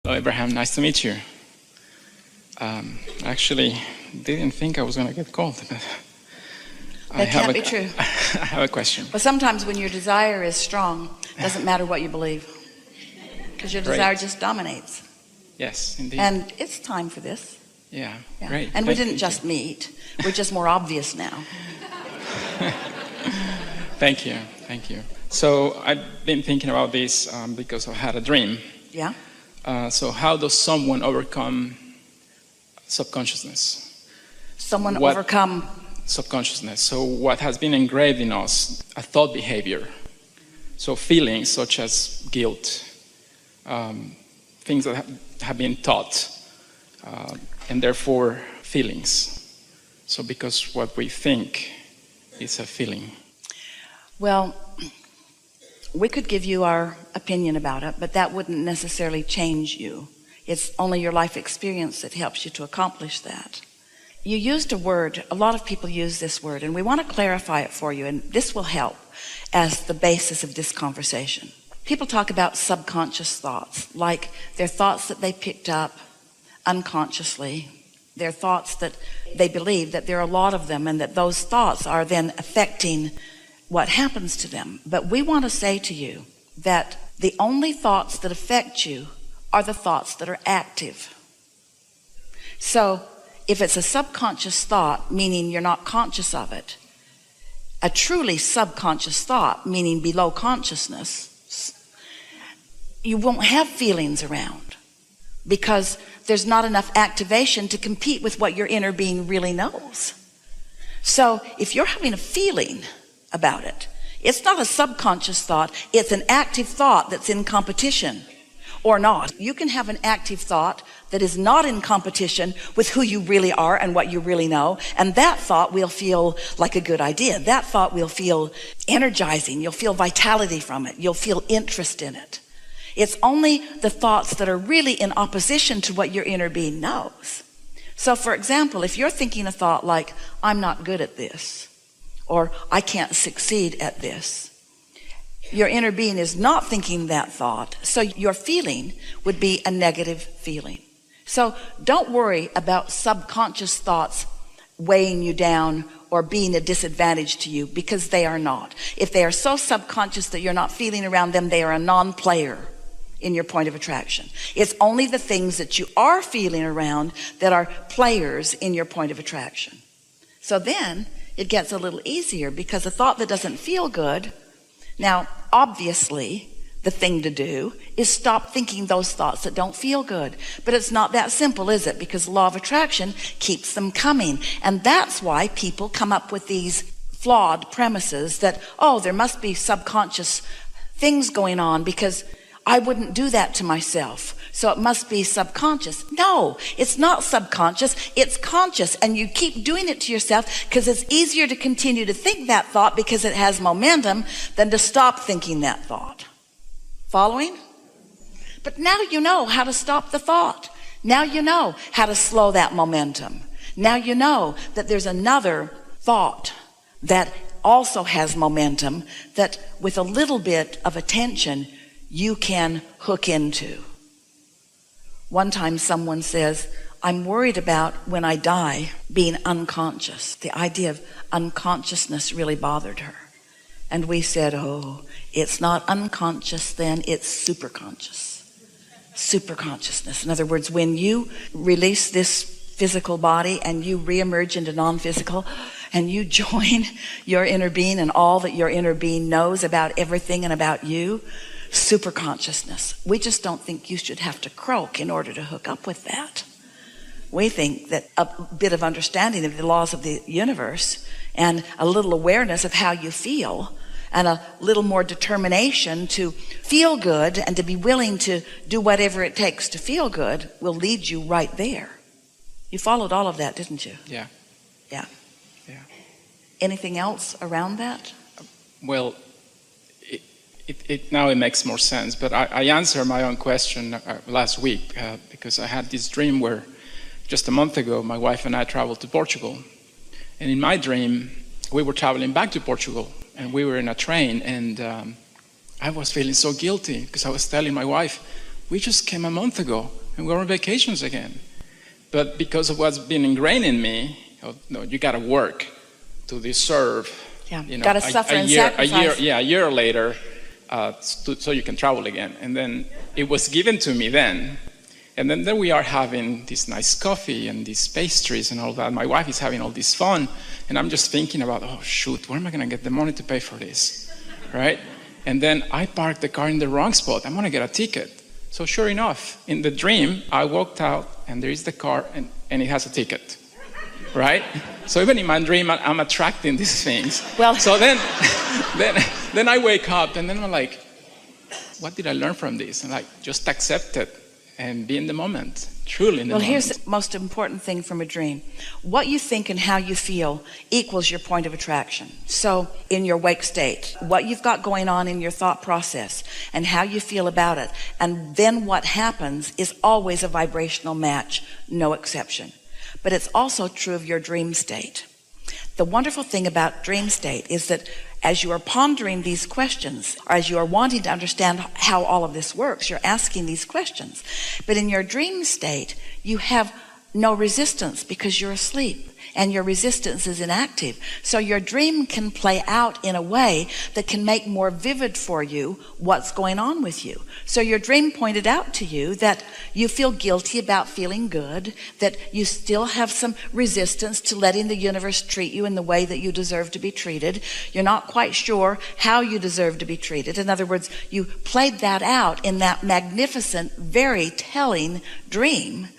Hello, Abraham. Nice to meet you. Actually, didn't think I was going to get called. That can't be true. I have a question. But sometimes when your desire is strong, it doesn't matter what you believe. Because your desire just dominates. Yes, indeed. And it's time for this. Yeah, great. And we didn't just meet. We're just more obvious now. Thank you. So I've been thinking about this because I had a dream. Yeah? So how does someone overcome subconsciousness? Overcome subconsciousness. So what has been engraved in us, a thought behavior. So feelings such as guilt, things that have been taught, and therefore feelings. So because what we think is a feeling. Well, we could give you our opinion about it, but that wouldn't necessarily change you. It's only your life experience that helps you to accomplish that. You used a word, a lot of people use this word, and we want to clarify it for you, and this will help as the basis of this conversation. People talk about subconscious thoughts, like they're thoughts that they picked up unconsciously. They're thoughts that they believe that there are a lot of them, and that those thoughts are then affecting what happens to them. But we want to say to you that the only thoughts that affect you are the thoughts that are active. So if it's a subconscious thought, meaning you're not conscious of it, a truly subconscious thought, meaning below consciousness, you won't have feelings around because there's not enough activation to compete with what your inner being really knows. So if you're having a feeling about it, it's not a subconscious thought, it's an active thought that's in competition or not. You can have an active thought that is not in competition with who you really are and what you really know, and that thought will feel like a good idea. That thought will feel energizing. You'll feel vitality from it. You'll feel interest in it. It's only the thoughts that are really in opposition to what your inner being knows. So for example, if you're thinking a thought like, I'm not good at this, or I can't succeed at this, your inner being is not thinking that thought, so your feeling would be a negative feeling. So don't worry about subconscious thoughts weighing you down or being a disadvantage to you, because they are not. If they are so subconscious that you're not feeling around them, they are a non-player in your point of attraction. It's only the things that you are feeling around that are players in your point of attraction. So then it gets a little easier, because a thought that doesn't feel good, now obviously the thing to do is stop thinking those thoughts that don't feel good. But it's not that simple, is it? Because law of attraction keeps them coming. And that's why people come up with these flawed premises that, oh, there must be subconscious things going on because I wouldn't do that to myself, so it must be subconscious. No, it's not subconscious, it's conscious, and you keep doing it to yourself because it's easier to continue to think that thought because it has momentum than to stop thinking that thought. Following? But now you know how to stop the thought. Now you know how to slow that momentum. Now you know that there's another thought that also has momentum that with a little bit of attention you can hook into. One time someone says, I'm worried about when I die being unconscious. The idea of unconsciousness really bothered her. And we said, oh, it's not unconscious then, it's superconscious. Superconsciousness. In other words, when you release this physical body and you reemerge into non-physical and you join your inner being and all that your inner being knows about everything and about you, super consciousness. We just don't think you should have to croak in order to hook up with that. We think that a bit of understanding of the laws of the universe and a little awareness of how you feel and a little more determination to feel good and to be willing to do whatever it takes to feel good will lead you right there. You followed all of that, didn't you? Yeah. Anything else around that? Well, now it makes more sense, but I answered my own question last week because I had this dream where just a month ago my wife and I traveled to Portugal, and in my dream we were traveling back to Portugal and we were in a train, and I was feeling so guilty because I was telling my wife, We just came a month ago, and we're on vacations again. But because of what's been ingrained in me, no, you got to work to deserve. Yeah, got to suffer and sacrifice. A year later, so you can travel again. And then it was given to me then. And then there we are having this nice coffee and these pastries and all that. My wife is having all this fun. And I'm just thinking about, oh, shoot, where am I going to get the money to pay for this? Right? And then I parked the car in the wrong spot. I'm going to get a ticket. So sure enough, in the dream, I walked out, and there is the car, and it has a ticket. Right? So even in my dream, I'm attracting these things. Well, so then I wake up, and then I'm like, what did I learn from this? And like, just accept it and be in the moment, truly in the moment. Well, here's the most important thing from a dream. What you think and how you feel equals your point of attraction. So in your wake state, what you've got going on in your thought process and how you feel about it, and then what happens is always a vibrational match, no exception. But it's also true of your dream state. The wonderful thing about dream state is that as you are pondering these questions, or as you are wanting to understand how all of this works, you're asking these questions. But in your dream state, you have no resistance because you're asleep, and your resistance is inactive. So your dream can play out in a way that can make more vivid for you what's going on with you. So your dream pointed out to you that you feel guilty about feeling good, that you still have some resistance to letting the universe treat you in the way that you deserve to be treated. You're not quite sure how you deserve to be treated. In other words, you played that out in that magnificent, very telling dream.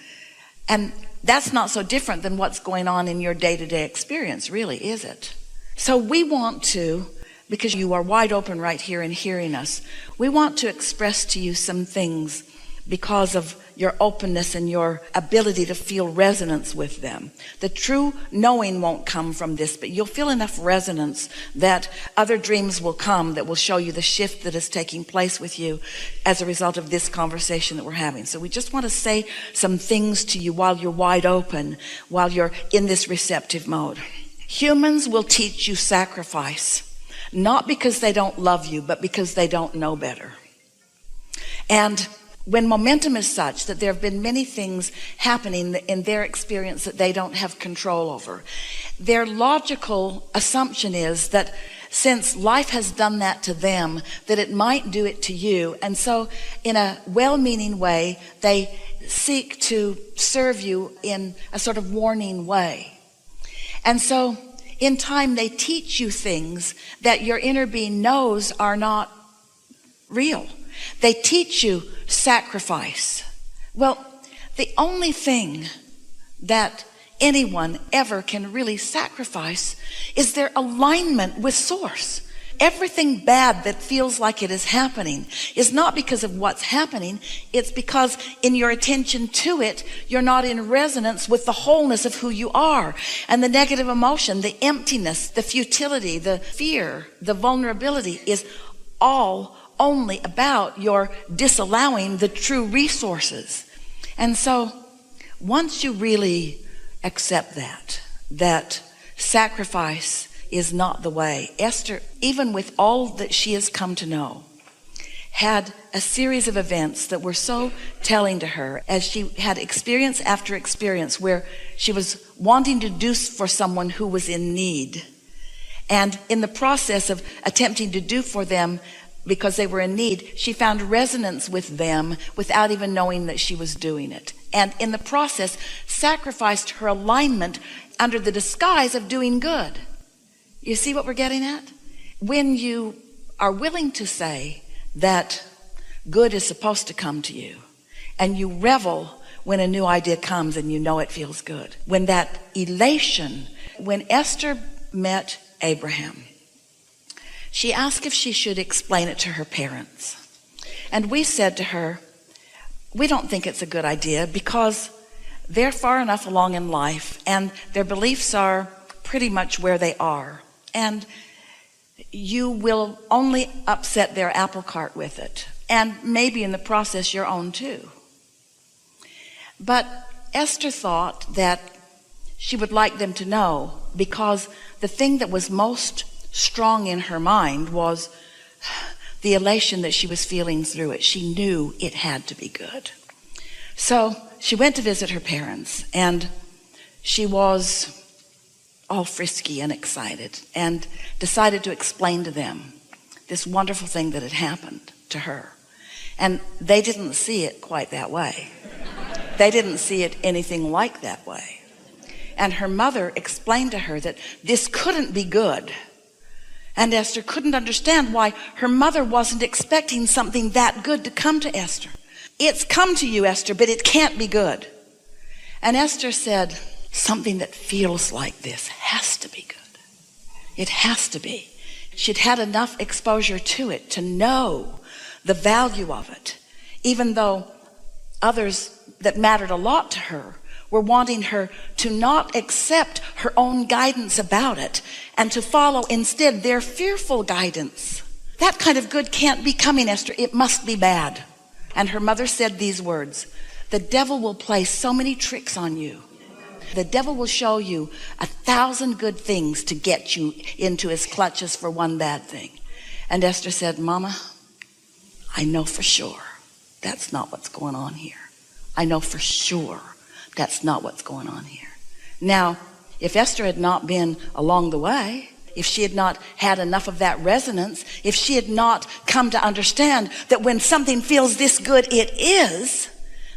And that's not so different than what's going on in your day-to-day experience, really, is it? So we want to, because you are wide open right here in hearing us, we want to express to you some things because of your openness and your ability to feel resonance with them. The true knowing won't come from this, but you'll feel enough resonance that other dreams will come that will show you the shift that is taking place with you as a result of this conversation that we're having. So we just want to say some things to you while you're wide open, while you're in this receptive mode. Humans will teach you sacrifice, not because they don't love you, but because they don't know better. And when momentum is such that there have been many things happening in their experience that they don't have control over, their logical assumption is that since life has done that to them, that it might do it to you. And so in a well-meaning way, they seek to serve you in a sort of warning way. And so in time, they teach you things that your inner being knows are not real. They teach you sacrifice. Well, the only thing that anyone ever can really sacrifice is their alignment with Source. Everything bad that feels like it is happening is not because of what's happening. It's because in your attention to it, you're not in resonance with the wholeness of who you are. And the negative emotion, the emptiness, the futility, the fear, the vulnerability is all only about your disallowing the true resources. And so once you really accept that sacrifice is not the way, Esther, even with all that she has come to know, had a series of events that were so telling to her as she had experience after experience where she was wanting to do for someone who was in need. And in the process of attempting to do for them because they were in need, she found resonance with them without even knowing that she was doing it. And in the process, sacrificed her alignment under the disguise of doing good. You see what we're getting at? When you are willing to say that good is supposed to come to you, and you revel when a new idea comes and you know it feels good. When that elation, when Esther met Abraham, she asked if she should explain it to her parents. And we said to her, we don't think it's a good idea because they're far enough along in life and their beliefs are pretty much where they are. And you will only upset their apple cart with it. And maybe in the process your own too. But Esther thought that she would like them to know, because the thing that was most strong in her mind was the elation that she was feeling through it. She knew it had to be good. So she went to visit her parents, and she was all frisky and excited and decided to explain to them this wonderful thing that had happened to her. And they didn't see it quite that way. They didn't see it anything like that way. And her mother explained to her that this couldn't be good. And Esther couldn't understand why her mother wasn't expecting something that good to come to Esther. It's come to you, Esther, but it can't be good. And Esther said, something that feels like this has to be good. It has to be. She'd had enough exposure to it to know the value of it, even though others that mattered a lot to her were wanting her to not accept her own guidance about it and to follow instead their fearful guidance. That kind of good can't be coming, Esther. It must be bad. And her mother said these words, the devil will play so many tricks on you. The devil will show you 1,000 good things to get you into his clutches for one bad thing. And Esther said, Mama, I know for sure that's not what's going on here. I know for sure that's not what's going on here. Now, if Esther had not been along the way, if she had not had enough of that resonance, if she had not come to understand that when something feels this good, it is,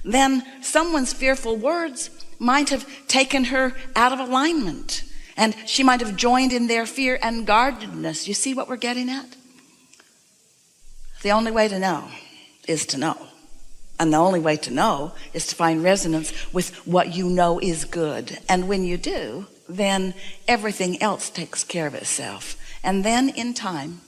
then someone's fearful words might have taken her out of alignment, and she might have joined in their fear and guardedness. You see what we're getting at? The only way to know is to know. And the only way to know is to find resonance with what you know is good. And when you do, then everything else takes care of itself. And then in time,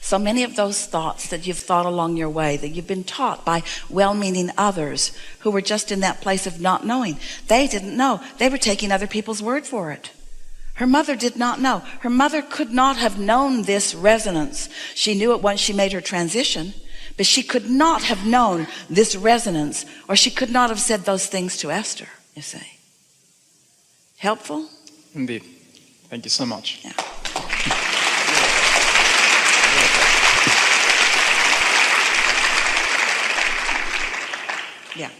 so many of those thoughts that you've thought along your way, that you've been taught by well-meaning others who were just in that place of not knowing, they didn't know. They were taking other people's word for it. Her mother did not know. Her mother could not have known this resonance. She knew it once she made her transition, but she could not have known this resonance, or she could not have said those things to Esther, you see. Helpful? Indeed. Thank you so much. Yeah. Yeah.